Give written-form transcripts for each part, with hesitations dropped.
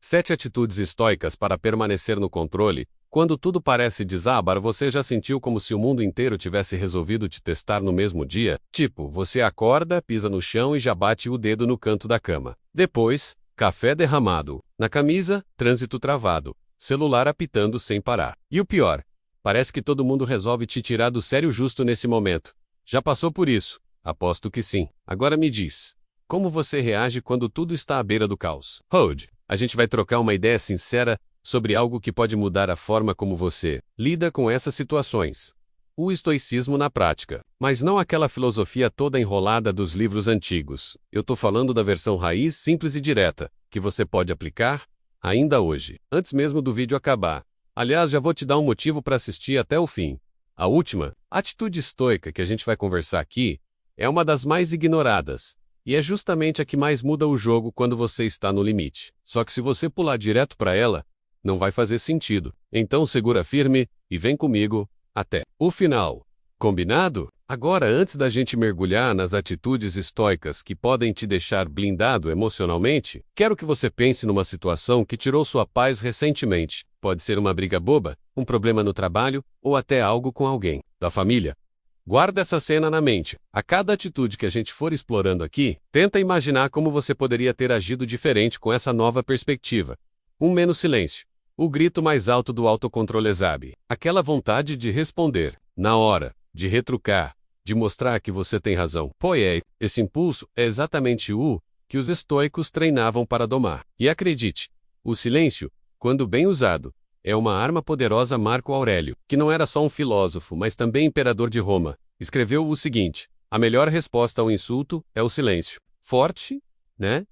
7 atitudes estoicas para permanecer no controle. Quando tudo parece desabar, você já sentiu como se o mundo inteiro tivesse resolvido te testar no mesmo dia? Tipo, você acorda, pisa no chão e já bate o dedo no canto da cama. Depois, café derramado. Na camisa, trânsito travado. Celular apitando sem parar. E o pior, parece que todo mundo resolve te tirar do sério justo nesse momento. Já passou por isso? Aposto que sim. Agora me diz, como você reage quando tudo está à beira do caos? Hoje, a gente vai trocar uma ideia sincera sobre algo que pode mudar a forma como você lida com essas situações. O estoicismo na prática. Mas não aquela filosofia toda enrolada dos livros antigos. Eu tô falando da versão raiz, simples e direta, que você pode aplicar ainda hoje, antes mesmo do vídeo acabar. Aliás, já vou te dar um motivo para assistir até o fim. A última atitude estoica que a gente vai conversar aqui é uma das mais ignoradas, e é justamente a que mais muda o jogo quando você está no limite. Só que se você pular direto para ela, não vai fazer sentido. Então segura firme e vem comigo até o final. Combinado? Agora, antes da gente mergulhar nas atitudes estoicas que podem te deixar blindado emocionalmente, quero que você pense numa situação que tirou sua paz recentemente. Pode ser uma briga boba, um problema no trabalho ou até algo com alguém da família. Guarda essa cena na mente. A cada atitude que a gente for explorando aqui, tenta imaginar como você poderia ter agido diferente com essa nova perspectiva. Menos silêncio. O grito mais alto do autocontrole sabe. Aquela vontade de responder, na hora, de retrucar, de mostrar que você tem razão. Pois esse impulso é exatamente o que os estoicos treinavam para domar. E acredite, o silêncio, quando bem usado, é uma arma poderosa. Marco Aurélio, que não era só um filósofo, mas também imperador de Roma, escreveu o seguinte: a melhor resposta ao insulto é o silêncio. Forte, né?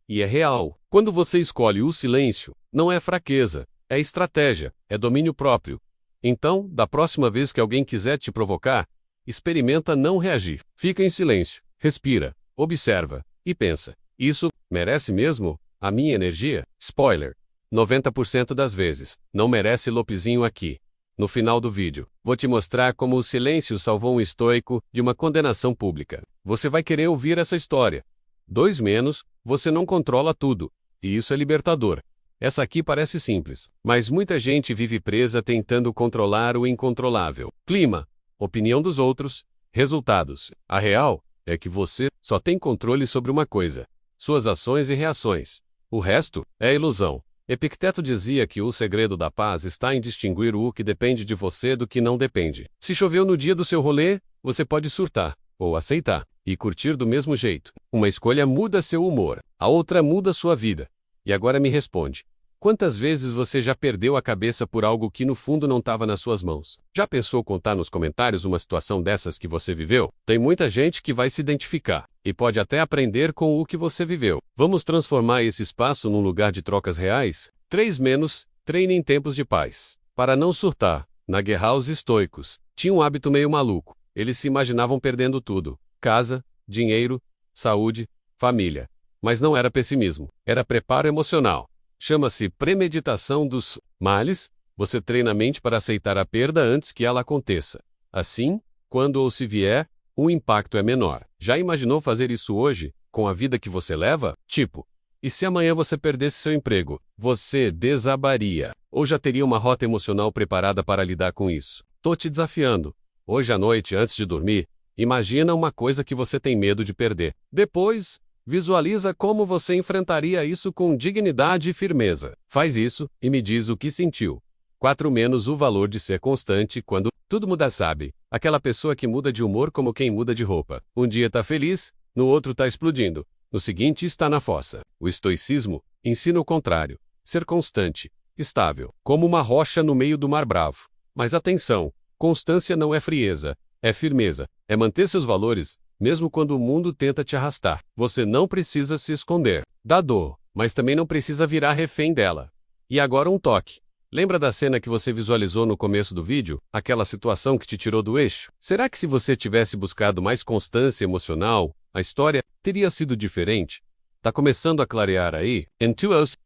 E é real. Quando você escolhe o silêncio, não é fraqueza, é estratégia, é domínio próprio. Então, da próxima vez que alguém quiser te provocar, experimenta não reagir. Fica em silêncio, respira, observa e pensa: isso merece mesmo a minha energia? Spoiler: 90% das vezes, não merece. Lopezinho aqui. No final do vídeo, vou te mostrar como o silêncio salvou um estoico de uma condenação pública. Você vai querer ouvir essa história. 2 menos, você não controla tudo. E isso é libertador. Essa aqui parece simples, mas muita gente vive presa tentando controlar o incontrolável. Clima, opinião dos outros, resultados. A real é que você só tem controle sobre uma coisa: suas ações e reações. O resto é ilusão. Epicteto dizia que o segredo da paz está em distinguir o que depende de você do que não depende. Se choveu no dia do seu rolê, você pode surtar, ou aceitar, e curtir do mesmo jeito. Uma escolha muda seu humor, a outra muda sua vida. E agora me responde: quantas vezes você já perdeu a cabeça por algo que no fundo não estava nas suas mãos? Já pensou contar nos comentários uma situação dessas que você viveu? Tem muita gente que vai se identificar e pode até aprender com o que você viveu. Vamos transformar esse espaço num lugar de trocas reais? 3 menos, treine em tempos de paz. Para não surtar, na guerra os estoicos tinham um hábito meio maluco. Eles se imaginavam perdendo tudo: casa, dinheiro, saúde, família. Mas não era pessimismo, era preparo emocional. Chama-se premeditação dos males. Você treina a mente para aceitar a perda antes que ela aconteça. Assim, quando ou se vier, o impacto é menor. Já imaginou fazer isso hoje, com a vida que você leva? Tipo, e se amanhã você perdesse seu emprego? Você desabaria. Ou já teria uma rota emocional preparada para lidar com isso? Tô te desafiando. Hoje à noite, antes de dormir, imagina uma coisa que você tem medo de perder. Depois, visualiza como você enfrentaria isso com dignidade e firmeza. Faz isso e me diz o que sentiu. 4 menos o valor de ser constante quando tudo muda, sabe? Aquela pessoa que muda de humor como quem muda de roupa. Um dia tá feliz, no outro tá explodindo. No seguinte está na fossa. O estoicismo ensina o contrário: ser constante, estável, como uma rocha no meio do mar bravo. Mas atenção, constância não é frieza, é firmeza, é manter seus valores, mesmo quando o mundo tenta te arrastar. Você não precisa se esconder da dor, mas também não precisa virar refém dela. E agora um toque. Lembra da cena que você visualizou no começo do vídeo? Aquela situação que te tirou do eixo? Será que se você tivesse buscado mais constância emocional, a história teria sido diferente? Tá começando a clarear aí?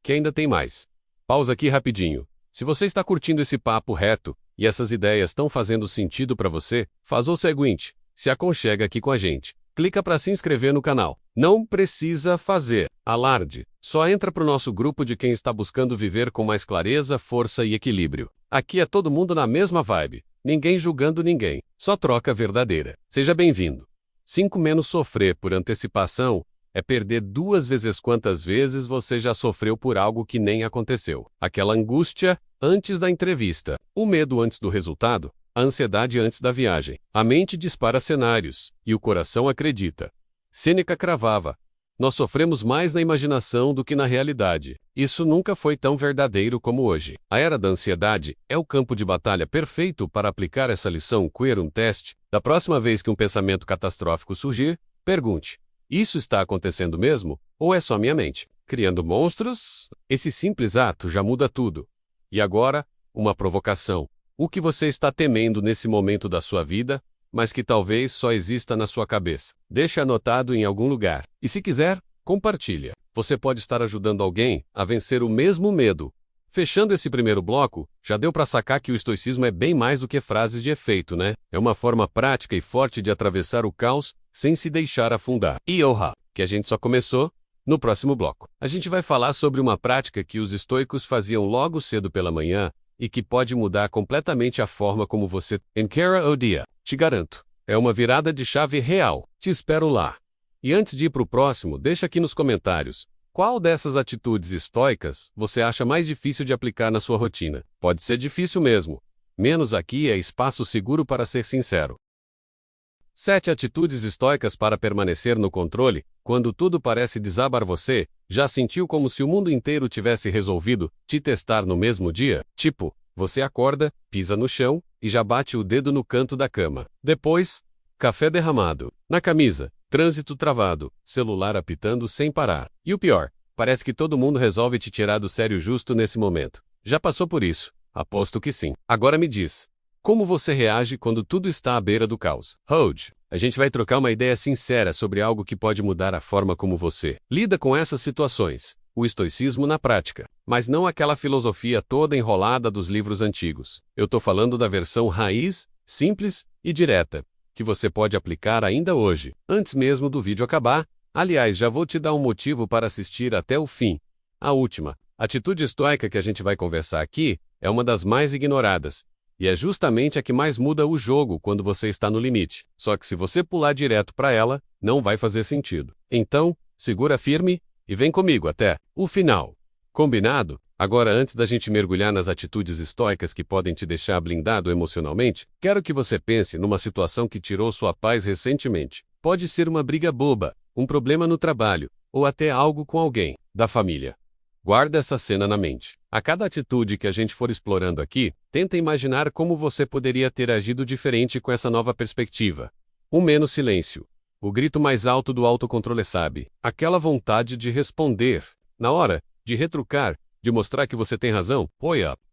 Que ainda tem mais. Pausa aqui rapidinho. Se você está curtindo esse papo reto, e essas ideias estão fazendo sentido para você, faz o seguinte: se aconchega aqui com a gente. Clica para se inscrever no canal. Não precisa fazer alarde. Só entra pro nosso grupo de quem está buscando viver com mais clareza, força e equilíbrio. Aqui é todo mundo na mesma vibe. Ninguém julgando ninguém. Só troca verdadeira. Seja bem-vindo. 5 menos sofrer por antecipação é perder 2 vezes quantas vezes você já sofreu por algo que nem aconteceu. Aquela angústia antes da entrevista, o medo antes do resultado, a ansiedade antes da viagem. A mente dispara cenários e o coração acredita. Sêneca cravava: nós sofremos mais na imaginação do que na realidade. Isso nunca foi tão verdadeiro como hoje. A era da ansiedade é o campo de batalha perfeito para aplicar essa lição Querum Test. Da próxima vez que um pensamento catastrófico surgir, pergunte: isso está acontecendo mesmo? Ou é só minha mente criando monstros? Esse simples ato já muda tudo. E agora, uma provocação. O que você está temendo nesse momento da sua vida, mas que talvez só exista na sua cabeça? Deixa anotado em algum lugar. E se quiser, compartilha. Você pode estar ajudando alguém a vencer o mesmo medo. Fechando esse primeiro bloco, já deu para sacar que o estoicismo é bem mais do que frases de efeito, né? É uma forma prática e forte de atravessar o caos sem se deixar afundar. E que a gente só começou. No próximo bloco, a gente vai falar sobre uma prática que os estoicos faziam logo cedo pela manhã e que pode mudar completamente a forma como você encara o dia. Te garanto, é uma virada de chave real. Te espero lá. E antes de ir para o próximo, deixa aqui nos comentários qual dessas atitudes estoicas você acha mais difícil de aplicar na sua rotina. Pode ser difícil mesmo. Menos aqui é espaço seguro para ser sincero. 7 atitudes estoicas para permanecer no controle. Quando tudo parece desabar, você já sentiu como se o mundo inteiro tivesse resolvido te testar no mesmo dia? Tipo, você acorda, pisa no chão e já bate o dedo no canto da cama. Depois, café derramado na camisa, trânsito travado, celular apitando sem parar. E o pior, parece que todo mundo resolve te tirar do sério justo nesse momento. Já passou por isso? Aposto que sim. Agora me diz: como você reage quando tudo está à beira do caos? Hoje, a gente vai trocar uma ideia sincera sobre algo que pode mudar a forma como você lida com essas situações. O estoicismo na prática. Mas não aquela filosofia toda enrolada dos livros antigos. Eu tô falando da versão raiz, simples e direta, que você pode aplicar ainda hoje, antes mesmo do vídeo acabar. Aliás, já vou te dar um motivo para assistir até o fim. A última atitude estoica que a gente vai conversar aqui é uma das mais ignoradas. E é justamente a que mais muda o jogo quando você está no limite. Só que se você pular direto para ela, não vai fazer sentido. Então, segura firme e vem comigo até o final. Combinado? Agora, antes da gente mergulhar nas atitudes estoicas que podem te deixar blindado emocionalmente, quero que você pense numa situação que tirou sua paz recentemente. Pode ser uma briga boba, um problema no trabalho, ou até algo com alguém da família. Guarda essa cena na mente. A cada atitude que a gente for explorando aqui, tenta imaginar como você poderia ter agido diferente com essa nova perspectiva. Menos silêncio. O grito mais alto do autocontrole, sabe? Aquela vontade de responder na hora, de retrucar, de mostrar que você tem razão.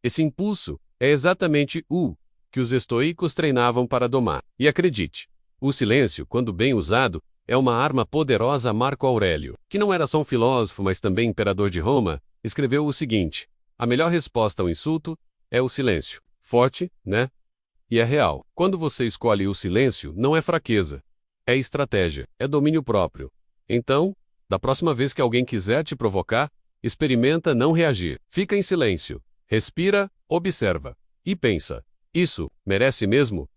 Esse impulso é exatamente o que os estoicos treinavam para domar. E acredite, o silêncio, quando bem usado, é uma arma poderosa. Marco Aurélio, que não era só um filósofo, mas também imperador de Roma, escreveu o seguinte: a melhor resposta ao insulto é o silêncio. Forte, né? E é real. Quando você escolhe o silêncio, não é fraqueza. É estratégia. É domínio próprio. Então, da próxima vez que alguém quiser te provocar, experimenta não reagir. Fica em silêncio. Respira, observa. E pensa: isso merece mesmo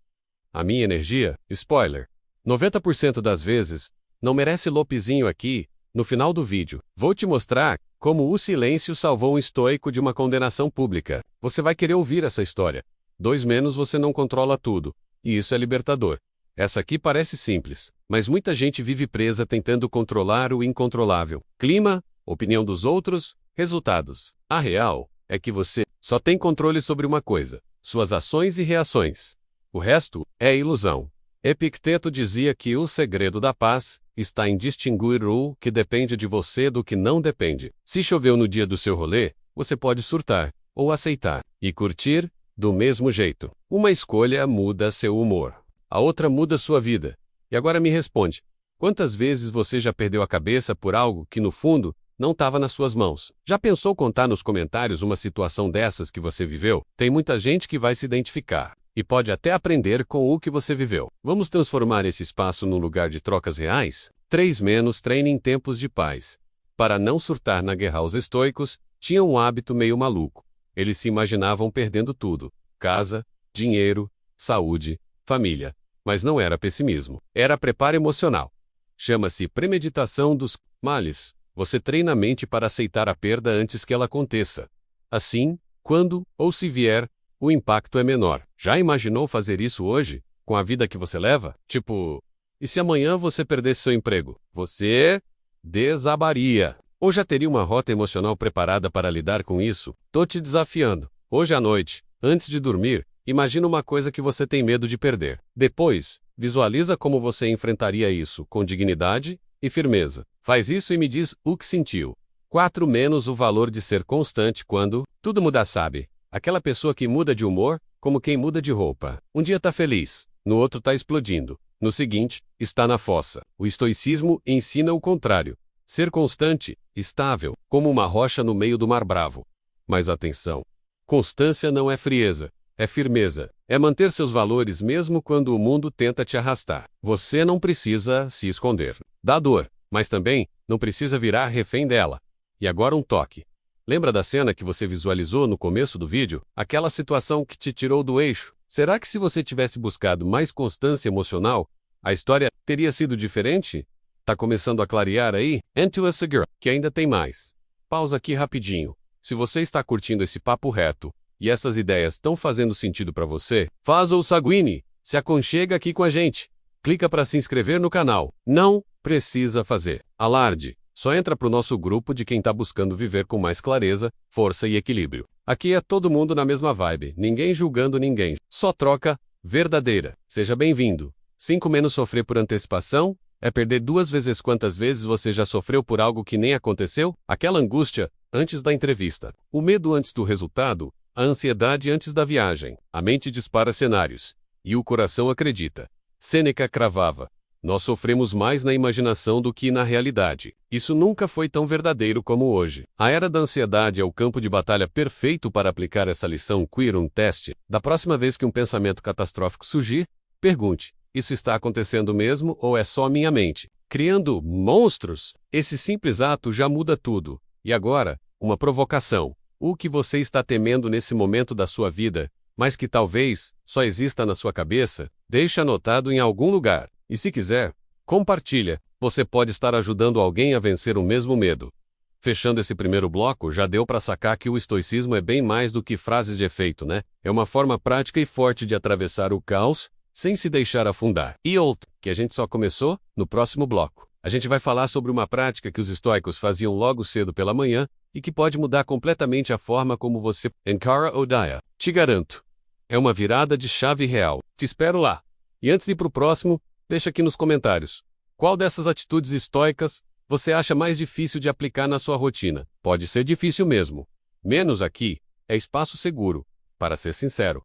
a minha energia? Spoiler: 90% das vezes, não merece. Lopezinho aqui. No final do vídeo, vou te mostrar como o silêncio salvou um estoico de uma condenação pública. Você vai querer ouvir essa história. 2 menos você não controla tudo. E isso é libertador. Essa aqui parece simples, mas muita gente vive presa tentando controlar o incontrolável. Clima, opinião dos outros, resultados. A real é que você só tem controle sobre uma coisa: suas ações e reações. O resto é ilusão. Epicteto dizia que o segredo da paz está em distinguir o que depende de você do que não depende. Se choveu no dia do seu rolê, você pode surtar, ou aceitar, e curtir, do mesmo jeito. Uma escolha muda seu humor. A outra muda sua vida. E agora me responde: quantas vezes você já perdeu a cabeça por algo que, no fundo, não estava nas suas mãos? Já pensou contar nos comentários uma situação dessas que você viveu? Tem muita gente que vai se identificar. E pode até aprender com o que você viveu. Vamos transformar esse espaço num lugar de trocas reais? 3 menos treine em tempos de paz. Para não surtar na guerra, os estoicos tinham um hábito meio maluco. Eles se imaginavam perdendo tudo: casa, dinheiro, saúde, família. Mas não era pessimismo. Era preparo emocional. Chama-se premeditação dos males. Você treina a mente para aceitar a perda antes que ela aconteça. Assim, quando ou se vier, o impacto é menor. Já imaginou fazer isso hoje, com a vida que você leva? Tipo, e se amanhã você perdesse seu emprego? Você desabaria. Ou já teria uma rota emocional preparada para lidar com isso? Tô te desafiando. Hoje à noite, antes de dormir, imagina uma coisa que você tem medo de perder. Depois, visualiza como você enfrentaria isso com dignidade e firmeza. Faz isso e me diz o que sentiu. 4 menos o valor de ser constante quando tudo muda, sabe? Aquela pessoa que muda de humor, como quem muda de roupa. Um dia tá feliz, no outro tá explodindo. No seguinte, está na fossa. O estoicismo ensina o contrário. Ser constante, estável, como uma rocha no meio do mar bravo. Mas atenção! Constância não é frieza, é firmeza. É manter seus valores mesmo quando o mundo tenta te arrastar. Você não precisa se esconder da dor, mas também não precisa virar refém dela. E agora um toque. Lembra da cena que você visualizou no começo do vídeo? Aquela situação que te tirou do eixo? Será que se você tivesse buscado mais constância emocional, a história teria sido diferente? Tá começando a clarear aí? Into a Segura, que ainda tem mais. Pausa aqui rapidinho. Se você está curtindo esse papo reto, e essas ideias estão fazendo sentido para você, faz o Saguini, se aconchega aqui com a gente. Clica para se inscrever no canal. Não precisa fazer alarde. Só entra pro nosso grupo de quem tá buscando viver com mais clareza, força e equilíbrio. Aqui é todo mundo na mesma vibe, ninguém julgando ninguém. Só troca verdadeira. Seja bem-vindo. 5 menos sofrer por antecipação é perder 2 vezes quantas vezes você já sofreu por algo que nem aconteceu? Aquela angústia antes da entrevista, o medo antes do resultado, a ansiedade antes da viagem. A mente dispara cenários e o coração acredita. Sêneca cravava: nós sofremos mais na imaginação do que na realidade. Isso nunca foi tão verdadeiro como hoje. A era da ansiedade é o campo de batalha perfeito para aplicar essa lição Quirum Teste. Da próxima vez que um pensamento catastrófico surgir, pergunte: isso está acontecendo mesmo ou é só minha mente criando monstros? Esse simples ato já muda tudo. E agora, uma provocação. O que você está temendo nesse momento da sua vida, mas que talvez só exista na sua cabeça, deixe anotado em algum lugar. E se quiser, compartilha. Você pode estar ajudando alguém a vencer o mesmo medo. Fechando esse primeiro bloco, já deu para sacar que o estoicismo é bem mais do que frases de efeito, né? É uma forma prática e forte de atravessar o caos sem se deixar afundar. E outra, que a gente só começou no próximo bloco. A gente vai falar sobre uma prática que os estoicos faziam logo cedo pela manhã e que pode mudar completamente a forma como você encara o dia. Te garanto, é uma virada de chave real. Te espero lá. E antes de ir para o próximo, deixa aqui nos comentários. Qual dessas atitudes estoicas você acha mais difícil de aplicar na sua rotina? Pode ser difícil mesmo. Menos aqui é espaço seguro, para ser sincero.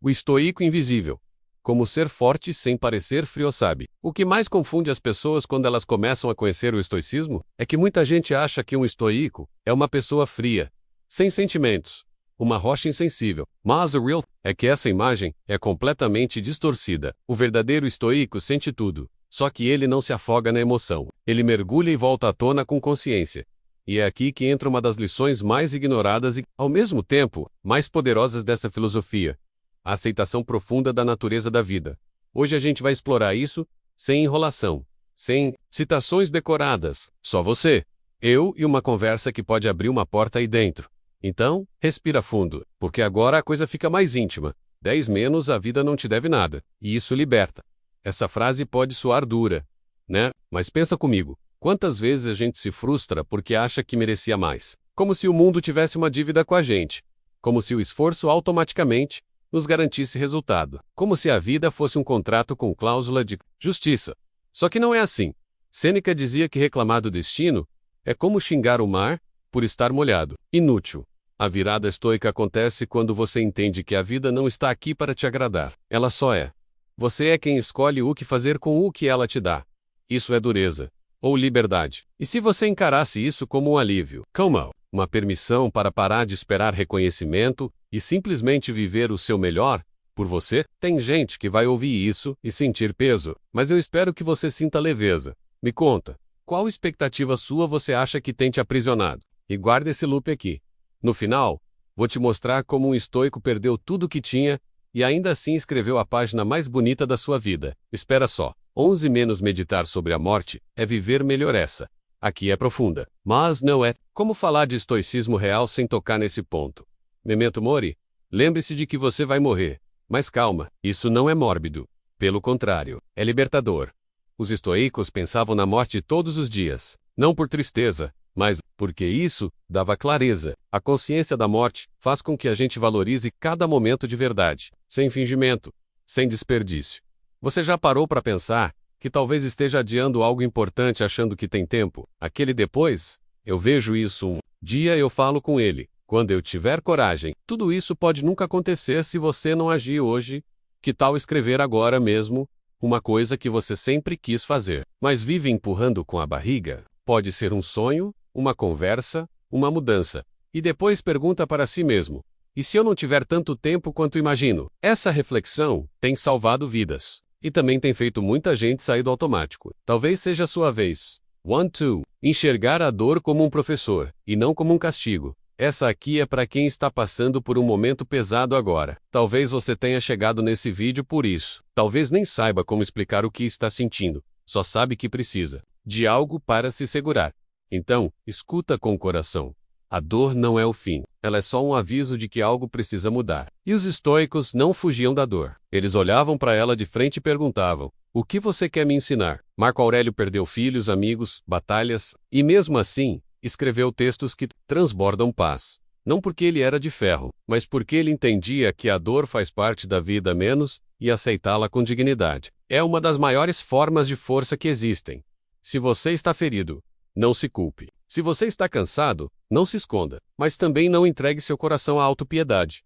O estoico invisível. Como ser forte sem parecer frio, sabe? O que mais confunde as pessoas quando elas começam a conhecer o estoicismo é que muita gente acha que um estoico é uma pessoa fria, sem sentimentos, uma rocha insensível. Mas o real é que essa imagem é completamente distorcida. O verdadeiro estoico sente tudo, só que ele não se afoga na emoção. Ele mergulha e volta à tona com consciência. E é aqui que entra uma das lições mais ignoradas e, ao mesmo tempo, mais poderosas dessa filosofia: a aceitação profunda da natureza da vida. Hoje a gente vai explorar isso, sem enrolação, sem citações decoradas. Só você, eu e uma conversa que pode abrir uma porta aí dentro. Então, respira fundo, porque agora a coisa fica mais íntima. 10 menos a vida não te deve nada. E isso liberta. Essa frase pode soar dura, né? Mas pensa comigo. Quantas vezes a gente se frustra porque acha que merecia mais? Como se o mundo tivesse uma dívida com a gente. Como se o esforço automaticamente nos garantisse resultado. Como se a vida fosse um contrato com cláusula de justiça. Só que não é assim. Sêneca dizia que reclamar do destino é como xingar o mar por estar molhado. Inútil. A virada estoica acontece quando você entende que a vida não está aqui para te agradar. Ela só é. Você é quem escolhe o que fazer com o que ela te dá. Isso é dureza. Ou liberdade. E se você encarasse isso como um alívio? Calma. Uma permissão para parar de esperar reconhecimento e simplesmente viver o seu melhor por você? Tem gente que vai ouvir isso e sentir peso, mas eu espero que você sinta leveza. Me conta, qual expectativa sua você acha que tem te aprisionado? E guarda esse loop aqui. No final, vou te mostrar como um estoico perdeu tudo o que tinha e ainda assim escreveu a página mais bonita da sua vida. Espera só. 11 menos meditar sobre a morte é viver melhor essa. Aqui é profunda. Mas não é. Como falar de estoicismo real sem tocar nesse ponto? Memento mori? Lembre-se de que você vai morrer. Mas calma, isso não é mórbido. Pelo contrário, é libertador. Os estoicos pensavam na morte todos os dias. Não por tristeza, mas porque isso dava clareza. A consciência da morte faz com que a gente valorize cada momento de verdade, sem fingimento, sem desperdício. Você já parou para pensar que talvez esteja adiando algo importante achando que tem tempo? Aquele depois? Eu vejo isso um dia eu falo com ele. Quando eu tiver coragem. Tudo isso pode nunca acontecer se você não agir hoje. Que tal escrever agora mesmo uma coisa que você sempre quis fazer, mas vive empurrando com a barriga? Pode ser um sonho, uma conversa, uma mudança. E depois pergunta para si mesmo: e se eu não tiver tanto tempo quanto imagino? Essa reflexão tem salvado vidas. E também tem feito muita gente sair do automático. Talvez seja a sua vez. 1, 2. Enxergar a dor como um professor, e não como um castigo. Essa aqui é para quem está passando por um momento pesado agora. Talvez você tenha chegado nesse vídeo por isso. Talvez nem saiba como explicar o que está sentindo. Só sabe que precisa de algo para se segurar. Então, escuta com o coração. A dor não é o fim. Ela é só um aviso de que algo precisa mudar. E os estoicos não fugiam da dor. Eles olhavam para ela de frente e perguntavam: o que você quer me ensinar? Marco Aurélio perdeu filhos, amigos, batalhas, e mesmo assim, escreveu textos que transbordam paz. Não porque ele era de ferro, mas porque ele entendia que a dor faz parte da vida a menos e aceitá-la com dignidade. É uma das maiores formas de força que existem. Se você está ferido, não se culpe. Se você está cansado, não se esconda, mas também não entregue seu coração à autopiedade.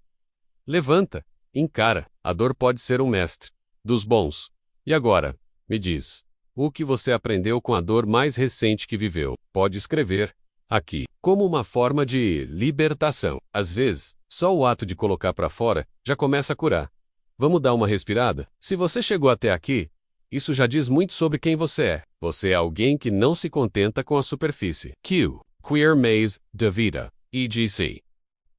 Levanta, encara, a dor pode ser um mestre dos bons. E agora, me diz, o que você aprendeu com a dor mais recente que viveu? Pode escrever aqui, como uma forma de libertação. Às vezes, só o ato de colocar para fora já começa a curar. Vamos dar uma respirada? Se você chegou até aqui, isso já diz muito sobre quem você é. Você é alguém que não se contenta com a superfície. Queer Maze da Vida, EGC.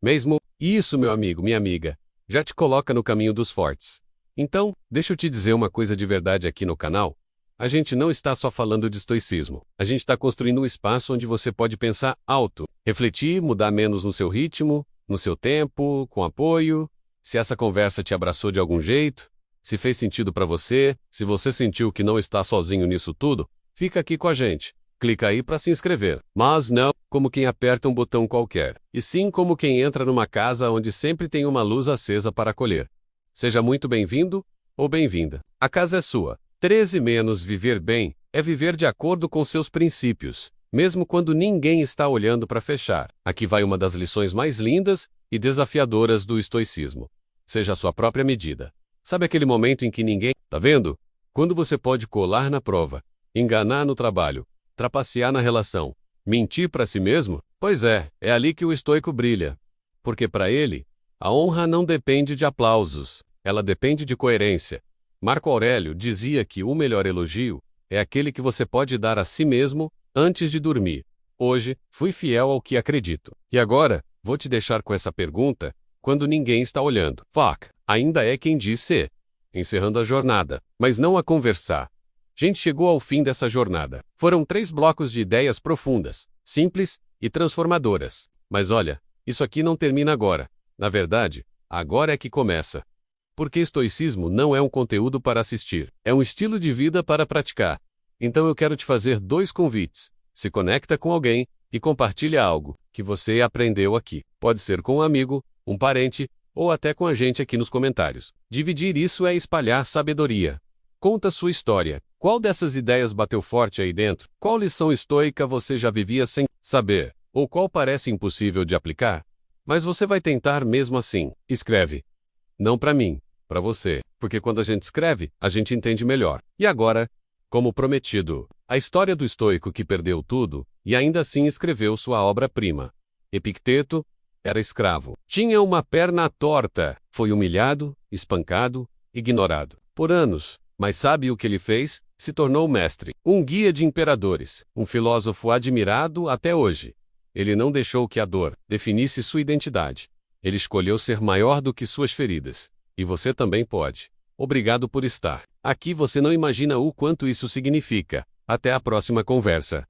Mesmo isso, meu amigo, minha amiga, já te coloca no caminho dos fortes. Então, deixa eu te dizer uma coisa de verdade aqui no canal. A gente não está só falando de estoicismo. A gente está construindo um espaço onde você pode pensar alto, refletir, mudar menos no seu ritmo, no seu tempo, com apoio. Se essa conversa te abraçou de algum jeito, se fez sentido para você, se você sentiu que não está sozinho nisso tudo, fica aqui com a gente. Clica aí para se inscrever. Mas não como quem aperta um botão qualquer, e sim como quem entra numa casa onde sempre tem uma luz acesa para acolher. Seja muito bem-vindo ou bem-vinda. A casa é sua. 13 menos viver bem é viver de acordo com seus princípios, mesmo quando ninguém está olhando para fechar. Aqui vai uma das lições mais lindas e desafiadoras do estoicismo. Seja a sua própria medida. Sabe aquele momento em que ninguém tá vendo? Quando você pode colar na prova, enganar no trabalho, trapacear na relação, mentir para si mesmo? Pois é ali que o estoico brilha. Porque para ele, a honra não depende de aplausos, ela depende de coerência. Marco Aurélio dizia que o melhor elogio é aquele que você pode dar a si mesmo antes de dormir. Hoje, fui fiel ao que acredito. E agora, vou te deixar com essa pergunta quando ninguém está olhando. Ainda é quem diz ser. Encerrando a jornada, mas não a conversar. Gente chegou ao fim dessa jornada. Foram 3 blocos de ideias profundas, simples e transformadoras. Mas olha, isso aqui não termina agora. Na verdade, agora é que começa. Porque estoicismo não é um conteúdo para assistir, é um estilo de vida para praticar. Então eu quero te fazer 2 convites. Se conecta com alguém e compartilha algo que você aprendeu aqui. Pode ser com um amigo, um parente, ou até com a gente aqui nos comentários. Dividir isso é espalhar sabedoria. Conta sua história. Qual dessas ideias bateu forte aí dentro? Qual lição estoica você já vivia sem saber? Ou qual parece impossível de aplicar? Mas você vai tentar mesmo assim. Escreve. Não para mim, para você. Porque quando a gente escreve, a gente entende melhor. E agora, como prometido, a história do estoico que perdeu tudo e ainda assim escreveu sua obra-prima. Epicteto era escravo. Tinha uma perna torta. Foi humilhado, espancado, ignorado por anos. Mas sabe o que ele fez? Se tornou mestre, um guia de imperadores, um filósofo admirado até hoje. Ele não deixou que a dor definisse sua identidade. Ele escolheu ser maior do que suas feridas. E você também pode. Obrigado por estar aqui. Você não imagina o quanto isso significa. Até a próxima conversa.